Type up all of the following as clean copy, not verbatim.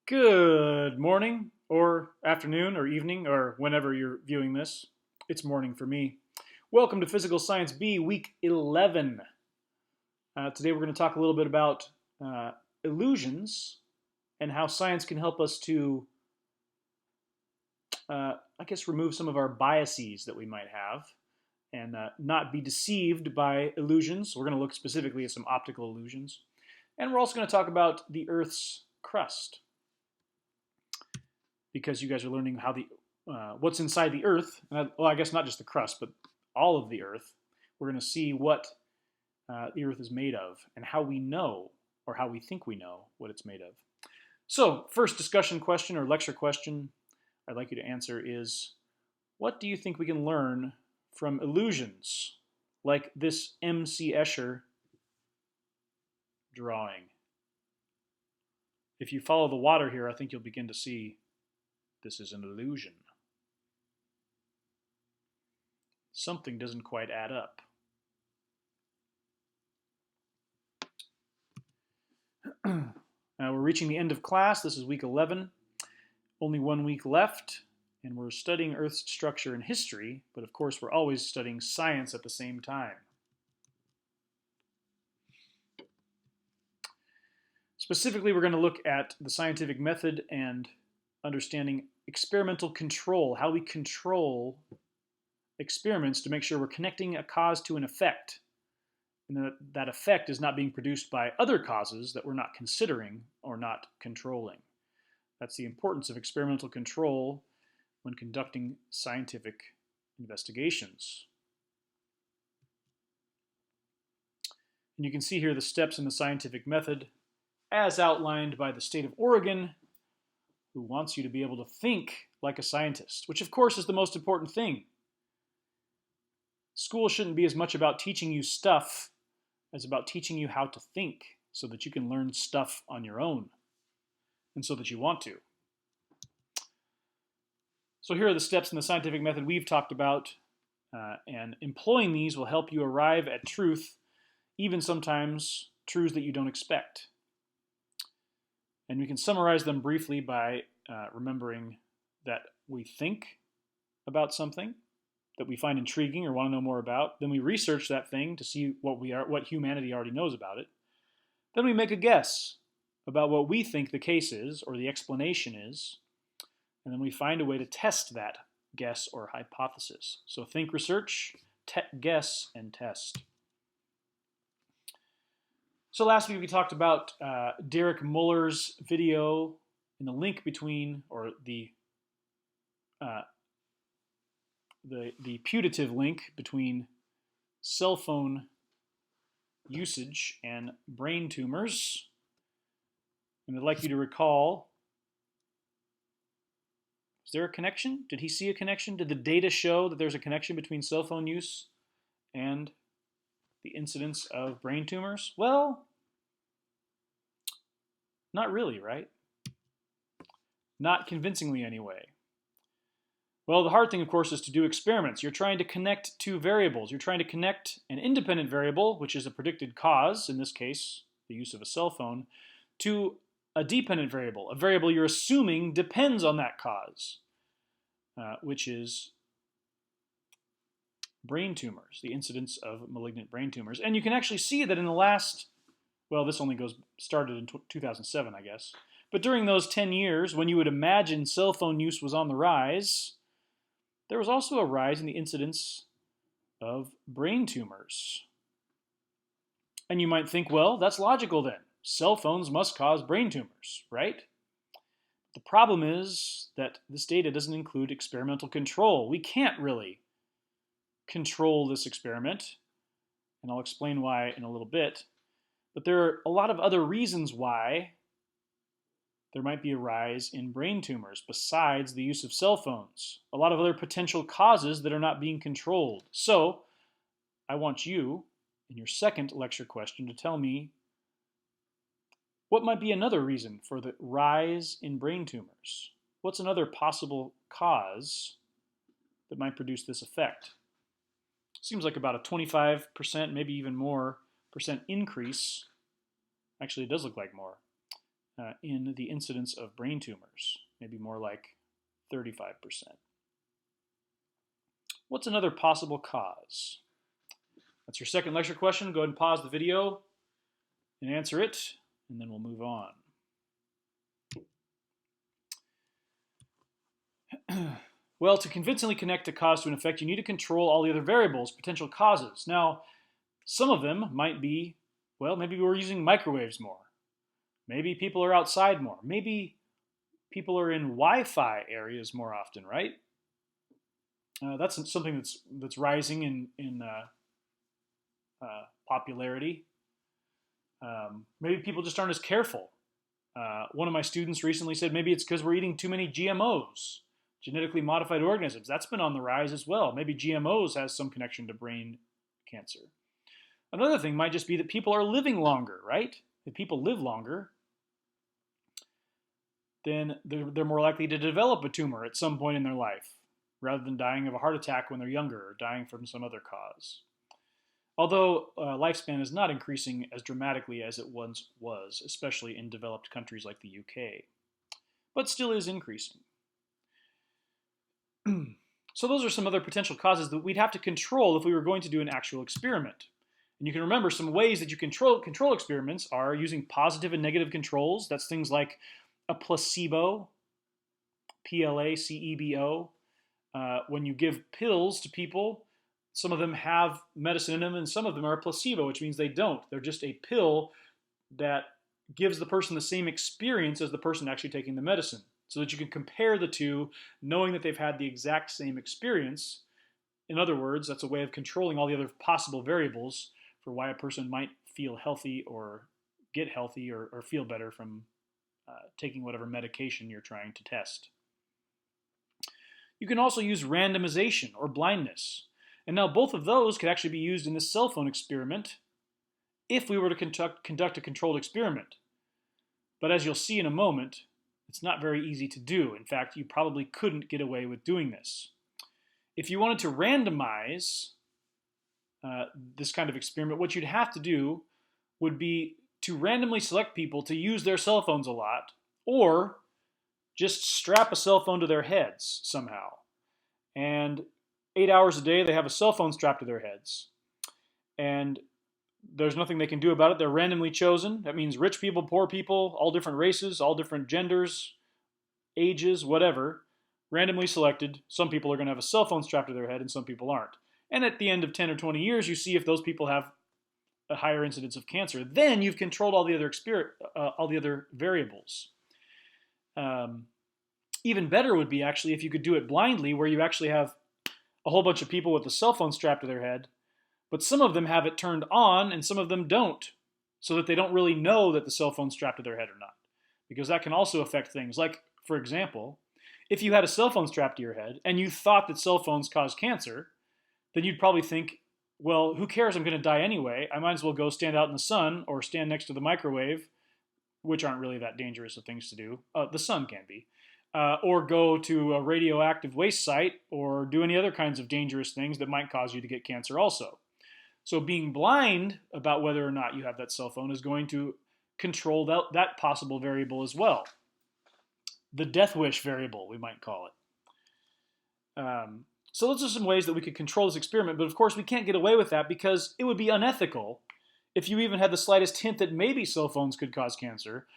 Good morning, or afternoon, or evening, or whenever you're viewing this. It's morning for me. Welcome to Physical Science B, Week 11. Today we're going to talk a little bit about illusions and how science can help us to, remove some of our biases that we might have and not be deceived by illusions. We're going to look specifically at some optical illusions. And we're also going to talk about the Earth's crust, because you guys are learning how what's inside the Earth. I guess not just the crust, but all of the Earth. We're going to see what the Earth is made of and how we know, or how we think we know, what it's made of. So, first discussion question or lecture question I'd like you to answer is, what do you think we can learn from illusions like this M.C. Escher drawing? If you follow the water here, I think you'll begin to see this is an illusion. Something doesn't quite add up. We're reaching the end of class. This is week 11. Only 1 week left, and we're studying Earth's structure and history, but of course we're always studying science at the same time. Specifically, we're going to look at the scientific method and understanding experimental control, how we control experiments to make sure we're connecting a cause to an effect, and that effect is not being produced by other causes that we're not considering or not controlling. That's the importance of experimental control when conducting scientific investigations. And you can see here the steps in the scientific method as outlined by the state of Oregon, who wants you to be able to think like a scientist, which of course is the most important thing. School shouldn't be as much about teaching you stuff as about teaching you how to think so that you can learn stuff on your own and so that you want to. So here are the steps in the scientific method we've talked about, and employing these will help you arrive at truth, even sometimes truths that you don't expect. And we can summarize them briefly by remembering that we think about something that we find intriguing or want to know more about. Then we research that thing to see what humanity already knows about it. Then we make a guess about what we think the case is or the explanation is. And then we find a way to test that guess or hypothesis. So think, research, guess, and test. So last week we talked about Derek Muller's video and the link between, or the putative link between cell phone usage and brain tumors. And I'd like you to recall, is there a connection? Did he see a connection? Did the data show that there's a connection between cell phone use and the incidence of brain tumors? Well, not really, right? Not convincingly anyway. Well, the hard thing, of course, is to do experiments. You're trying to connect two variables. You're trying to connect an independent variable, which is a predicted cause, in this case, the use of a cell phone, to a dependent variable, a variable you're assuming depends on that cause, which is brain tumors, the incidence of malignant brain tumors. And you can actually see that in the last, well, this only started in 2007, I guess. But during those 10 years, when you would imagine cell phone use was on the rise, there was also a rise in the incidence of brain tumors. And you might think, well, that's logical then. Cell phones must cause brain tumors, right? The problem is that this data doesn't include experimental control. We can't really control this experiment, and I'll explain why in a little bit. But there are a lot of other reasons why there might be a rise in brain tumors besides the use of cell phones. A lot of other potential causes that are not being controlled. So I want you, in your second lecture question, to tell me what might be another reason for the rise in brain tumors. What's another possible cause that might produce this effect? Seems like about a 25%, maybe even more, percent increase. Actually, it does look like more. in the incidence of brain tumors, maybe more like 35%. What's another possible cause? That's your second lecture question. Go ahead and pause the video and answer it, and then we'll move on. Well, to convincingly connect a cause to an effect, you need to control all the other variables, potential causes. Now, some of them might be, well, maybe we're using microwaves more. Maybe people are outside more. Maybe people are in Wi-Fi areas more often, right? That's something that's rising in popularity. Maybe people just aren't as careful. One of my students recently said maybe it's because we're eating too many GMOs, genetically modified organisms. That's been on the rise as well. Maybe GMOs has some connection to brain cancer. Another thing might just be that people are living longer, right? If people live longer, then they're more likely to develop a tumor at some point in their life, rather than dying of a heart attack when they're younger or dying from some other cause. Although lifespan is not increasing as dramatically as it once was, especially in developed countries like the UK, but still is increasing. So those are some other potential causes that we'd have to control if we were going to do an actual experiment. And you can remember some ways that you control experiments are using positive and negative controls. That's things like a placebo, Placebo. When you give pills to people, some of them have medicine in them and some of them are a placebo, which means they don't. They're just a pill that gives the person the same experience as the person actually taking the medicine, so that you can compare the two, knowing that they've had the exact same experience. In other words, that's a way of controlling all the other possible variables for why a person might feel healthy or get healthy or feel better from taking whatever medication you're trying to test. You can also use randomization or blindness. And now both of those could actually be used in this cell phone experiment if we were to conduct a controlled experiment. But as you'll see in a moment, it's not very easy to do. In fact, you probably couldn't get away with doing this. If you wanted to randomize this kind of experiment, what you'd have to do would be to randomly select people to use their cell phones a lot, or just strap a cell phone to their heads somehow. And 8 hours a day, they have a cell phone strapped to their heads. And there's nothing they can do about it. They're randomly chosen. That means rich people, poor people, all different races, all different genders, ages, whatever, randomly selected. Some people are going to have a cell phone strapped to their head and some people aren't. And at the end of 10 or 20 years, you see if those people have a higher incidence of cancer. Then you've controlled all the other variables. Even better would be actually if you could do it blindly, where you actually have a whole bunch of people with a cell phone strapped to their head, but some of them have it turned on and some of them don't, so that they don't really know that the cell phone's strapped to their head or not. Because that can also affect things like, for example, if you had a cell phone strapped to your head and you thought that cell phones cause cancer, then you'd probably think, well, who cares? I'm going to die anyway. I might as well go stand out in the sun or stand next to the microwave, which aren't really that dangerous of things to do. The sun can be. Or go to a radioactive waste site or do any other kinds of dangerous things that might cause you to get cancer also. So being blind about whether or not you have that cell phone is going to control that possible variable as well. The death wish variable, we might call it. So those are some ways that we could control this experiment, but of course we can't get away with that because it would be unethical if you even had the slightest hint that maybe cell phones could cause cancer,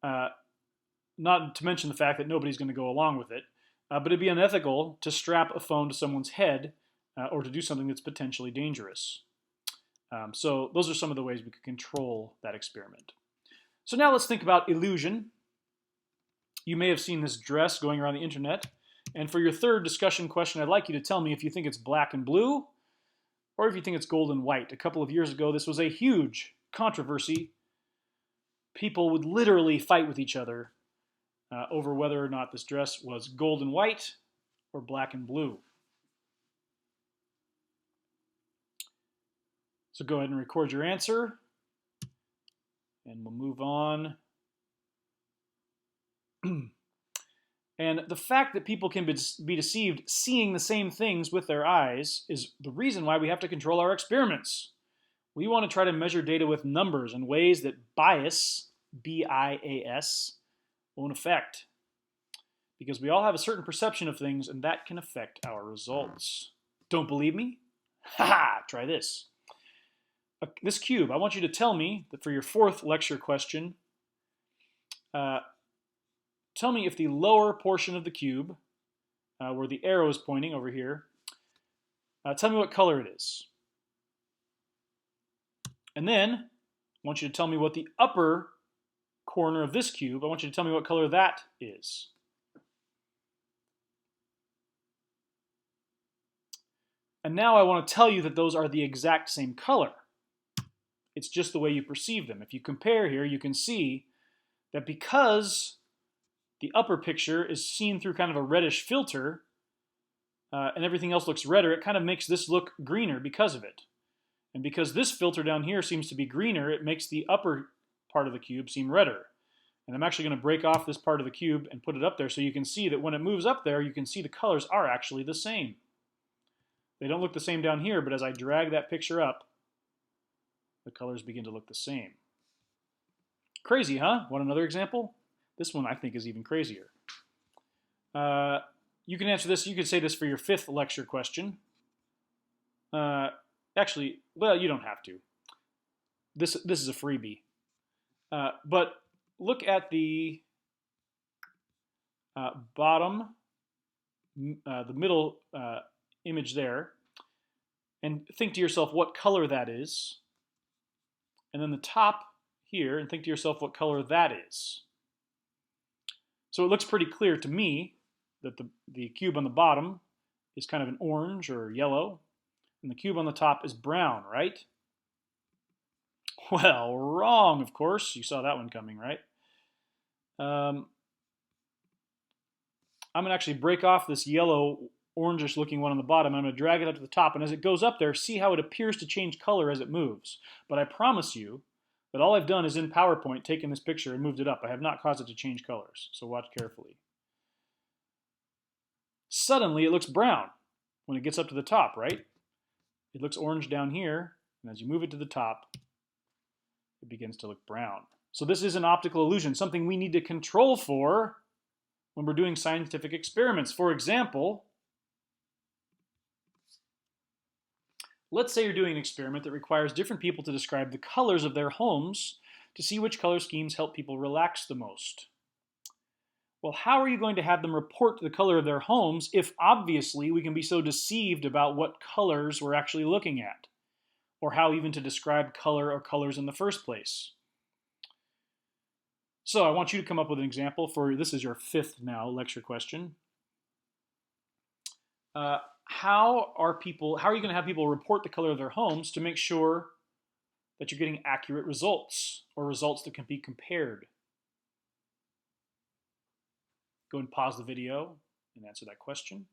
not to mention the fact that nobody's going to go along with it, but it'd be unethical to strap a phone to someone's head or to do something that's potentially dangerous. So those are some of the ways we could control that experiment. So now let's think about illusion. You may have seen this dress going around the internet. And for your third discussion question, I'd like you to tell me if you think it's black and blue or if you think it's gold and white. A couple of years ago, this was a huge controversy. People would literally fight with each other over whether or not this dress was gold and white or black and blue. So go ahead and record your answer, and we'll move on. And the fact that people can be deceived seeing the same things with their eyes is the reason why we have to control our experiments. We want to try to measure data with numbers and ways that bias bias, won't affect. Because we all have a certain perception of things, and that can affect our results. Don't believe me? Ha! Try this. This cube, I want you to tell me that for your fourth lecture question, tell me if the lower portion of the cube, where the arrow is pointing over here, tell me what color it is. And then I want you to tell me what the upper corner of this cube, I want you to tell me what color that is. And now I want to tell you that those are the exact same color. It's just the way you perceive them. If you compare here, you can see that because the upper picture is seen through kind of a reddish filter, and everything else looks redder, it kind of makes this look greener because of it. And because this filter down here seems to be greener, it makes the upper part of the cube seem redder. And I'm actually going to break off this part of the cube and put it up there so you can see that when it moves up there, you can see the colors are actually the same. They don't look the same down here, but as I drag that picture up, the colors begin to look the same. Crazy, huh? Want another example? This one I think is even crazier. You can answer this. You could say this for your fifth lecture question. Actually, well, you don't have to. This is a freebie. But look at the bottom, the middle image there, and think to yourself what color that is. And then the top here, and think to yourself what color that is. So it looks pretty clear to me that the cube on the bottom is kind of an orange or yellow, and the cube on the top is brown, right? Well, wrong, of course. You saw that one coming, right? I'm going to actually break off this yellow, orangish looking one on the bottom. I'm going to drag it up to the top, and as it goes up there, see how it appears to change color as it moves. But I promise you that all I've done is in PowerPoint taken this picture and moved it up. I have not caused it to change colors, so watch carefully. Suddenly it looks brown when it gets up to the top, right? It looks orange down here, and as you move it to the top, it begins to look brown. So this is an optical illusion, something we need to control for when we're doing scientific experiments. For example, let's say you're doing an experiment that requires different people to describe the colors of their homes to see which color schemes help people relax the most. Well, how are you going to have them report the color of their homes if obviously we can be so deceived about what colors we're actually looking at, or how even to describe color or colors in the first place? So I want you to come up with an example for, this is your fifth now lecture question. How are you going to have people report the color of their homes to make sure that you're getting accurate results, or results that can be compared? Go and pause the video and answer that question.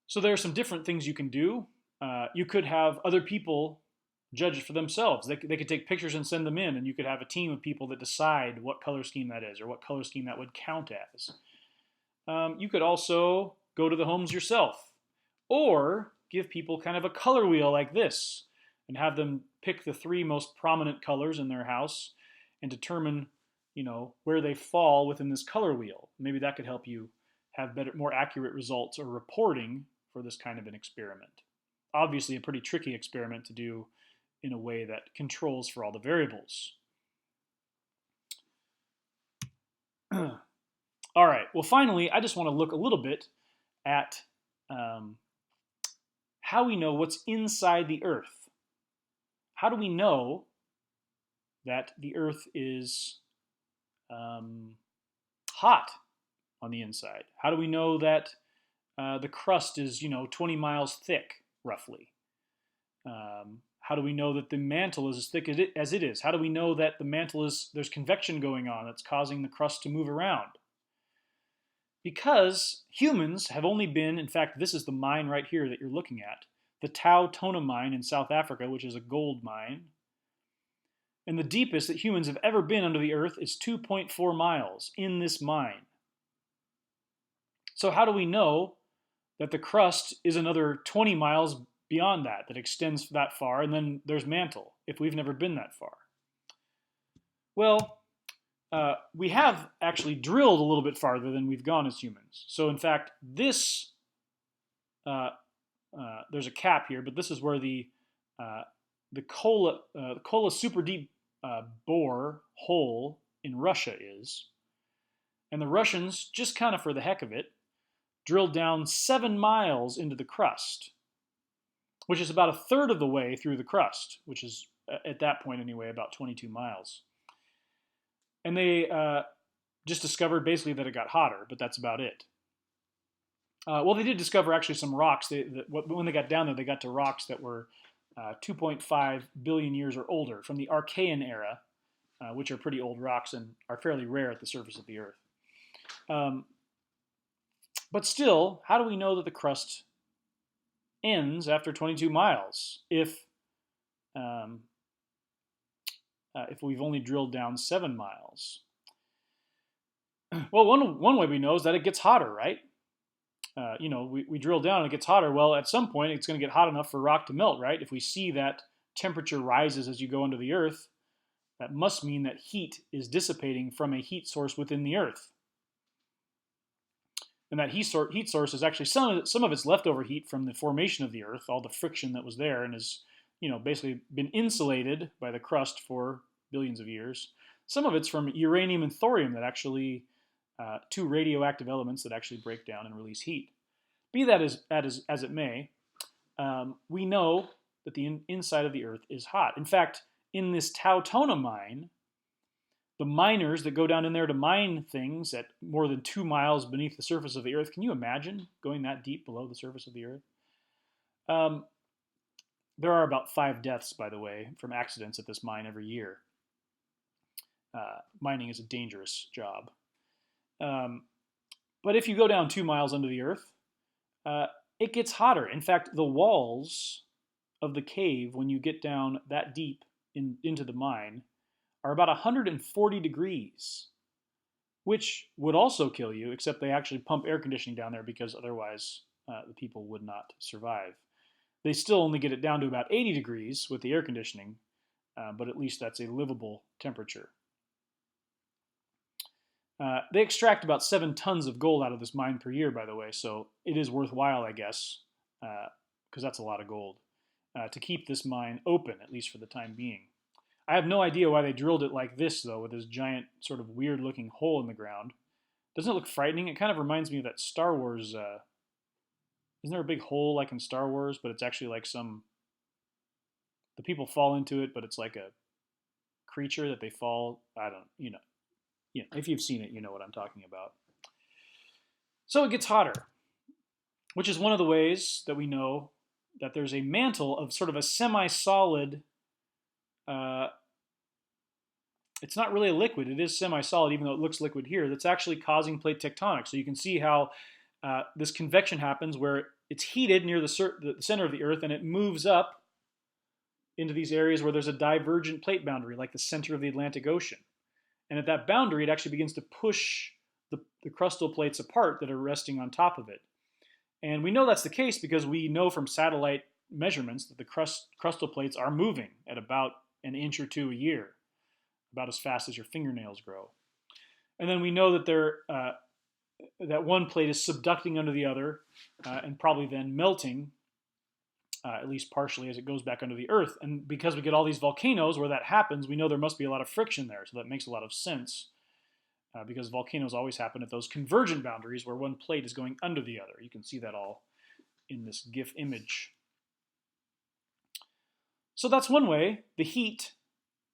So there are some different things you can do. You could have other people judge it for themselves. They could take pictures and send them in, and you could have a team of people that decide what color scheme that is, or what color scheme that would count as. You could also go to the homes yourself, or give people kind of a color wheel like this, and have them pick the 3 most prominent colors in their house and determine, where they fall within this color wheel. Maybe that could help you have better, more accurate results or reporting for this kind of an experiment. Obviously, a pretty tricky experiment to do in a way that controls for all the variables. All right, well, finally, I just want to look a little bit at how we know what's inside the Earth. How do we know that the Earth is hot on the inside? How do we know that the crust is, 20 miles thick, roughly? How do we know that the mantle is as thick as it is? How do we know that the mantle there's convection going on that's causing the crust to move around? Because humans have only been, in fact, this is the mine right here that you're looking at, the Tau Tona mine in South Africa, which is a gold mine. And the deepest that humans have ever been under the earth is 2.4 miles in this mine. So how do we know that the crust is another 20 miles beyond that extends that far, and then there's mantle? if we've never been that far? Well, we have actually drilled a little bit farther than we've gone as humans. So in fact, there's a cap here, but this is where the Kola super deep bore hole in Russia is. And the Russians, just kind of for the heck of it, drilled down 7 miles into the crust, which is about a third of the way through the crust, which is, at that point anyway, about 22 miles. And they just discovered basically that it got hotter, but that's about it. Well, they did discover actually some rocks. When they got down there, they got to rocks that were 2.5 billion years or older, from the Archean era, which are pretty old rocks and are fairly rare at the surface of the Earth. But still, how do we know that the crust ends after 22 miles if we've only drilled down 7 miles? Well, one way we know is that it gets hotter, right? We drill down and it gets hotter. Well, at some point, it's going to get hot enough for rock to melt, right? If we see that temperature rises as you go under the Earth, that must mean that heat is dissipating from a heat source within the Earth. And that heat source is actually some of its leftover heat from the formation of the Earth, all the friction that was there and has, basically been insulated by the crust for billions of years. Some of it's from uranium and thorium that actually, two radioactive elements that actually break down and release heat. Be that as it may, we know that the inside of the Earth is hot. In fact, in this Tautona mine, the miners that go down in there to mine things at more than 2 miles beneath the surface of the Earth, can you imagine going that deep below the surface of the Earth? There are about 5 deaths, by the way, from accidents at this mine every year. Mining is a dangerous job. But if you go down 2 miles under the Earth, it gets hotter. In fact, the walls of the cave, when you get down that deep into the mine, are about 140 degrees, which would also kill you, except they actually pump air conditioning down there because otherwise the people would not survive. They still only get it down to about 80 degrees with the air conditioning, but at least that's a livable temperature. They extract about 7 tons of gold out of this mine per year, by the way, so it is worthwhile, I guess, because that's a lot of gold, to keep this mine open, at least for the time being. I have no idea why they drilled it like this, though, with this giant sort of weird-looking hole in the ground. Doesn't it look frightening? It kind of reminds me of that Star Wars... isn't there a big hole like in Star Wars, but it's actually like the people fall into it, but it's like a creature that they fall... I don't... if you've seen it, you know what I'm talking about. So it gets hotter, which is one of the ways that we know that there's a mantle of sort of a semi-solid... it's not really a liquid. It is semi-solid, even though it looks liquid here. That's actually causing plate tectonics. So you can see how this convection happens where it's heated near the center of the Earth and it moves up into these areas where there's a divergent plate boundary, like the center of the Atlantic Ocean. And at that boundary, it actually begins to push the crustal plates apart that are resting on top of it. And we know that's the case because we know from satellite measurements that the crustal plates are moving at about an inch or 2 a year, about as fast as your fingernails grow. And then we know that that one plate is subducting under the other and probably then melting, at least partially, as it goes back under the Earth. And because we get all these volcanoes where that happens, we know there must be a lot of friction there. So that makes a lot of sense because volcanoes always happen at those convergent boundaries where one plate is going under the other. You can see that all in this GIF image. So that's one way, the heat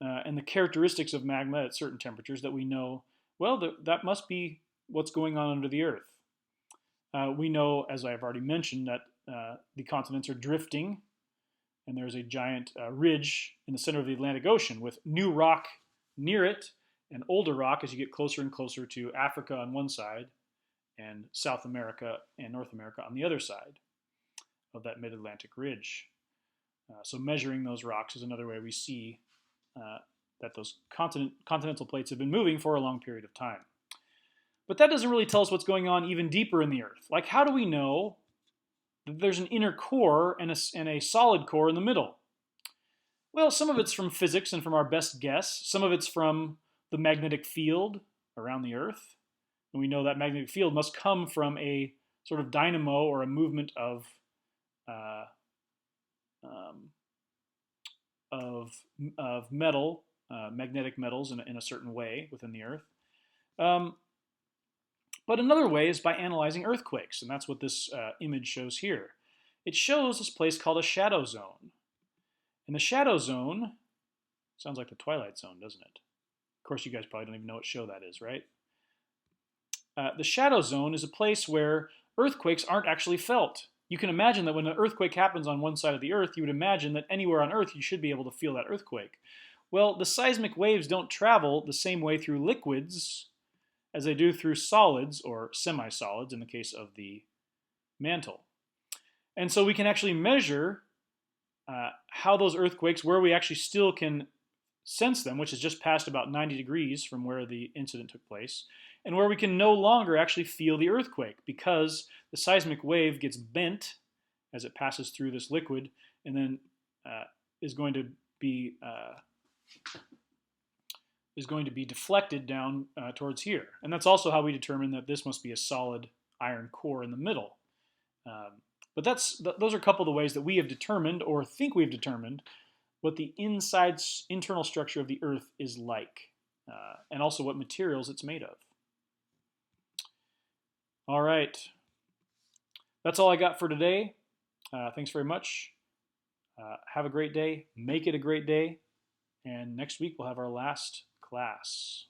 and the characteristics of magma at certain temperatures that we know, well, that must be what's going on under the Earth. We know, as I've already mentioned, that the continents are drifting, and there's a giant ridge in the center of the Atlantic Ocean with new rock near it and older rock as you get closer and closer to Africa on one side and South America and North America on the other side of that mid-Atlantic ridge. So measuring those rocks is another way we see that those continental plates have been moving for a long period of time. But that doesn't really tell us what's going on even deeper in the Earth. Like, how do we know that there's an inner core and a solid core in the middle? Well, some of it's from physics and from our best guess. Some of it's from the magnetic field around the Earth. And we know that magnetic field must come from a sort of dynamo or a movement uh, um, of metal, magnetic metals in a certain way within the Earth. Um, but another way is by analyzing earthquakes, and that's what this image shows here. It shows this place called a shadow zone. And the shadow zone sounds like the Twilight Zone, doesn't it? Of course, you guys probably don't even know what show that is, right? The shadow zone is a place where earthquakes aren't actually felt. You can imagine that when an earthquake happens on one side of the Earth, you would imagine that anywhere on Earth you should be able to feel that earthquake. Well, the seismic waves don't travel the same way through liquids as they do through solids, or semi-solids in the case of the mantle. And so we can actually measure how those earthquakes, where we actually still can sense them, which is just past about 90 degrees from where the incident took place, and where we can no longer actually feel the earthquake because the seismic wave gets bent as it passes through this liquid and then is going to be deflected down towards here. And that's also how we determine that this must be a solid iron core in the middle. But those are a couple of the ways that we have determined, or think we've determined, what the internal structure of the Earth is like, and also what materials it's made of. All right. That's all I got for today. Thanks very much. Have a great day. Make it a great day. And next week we'll have our last class.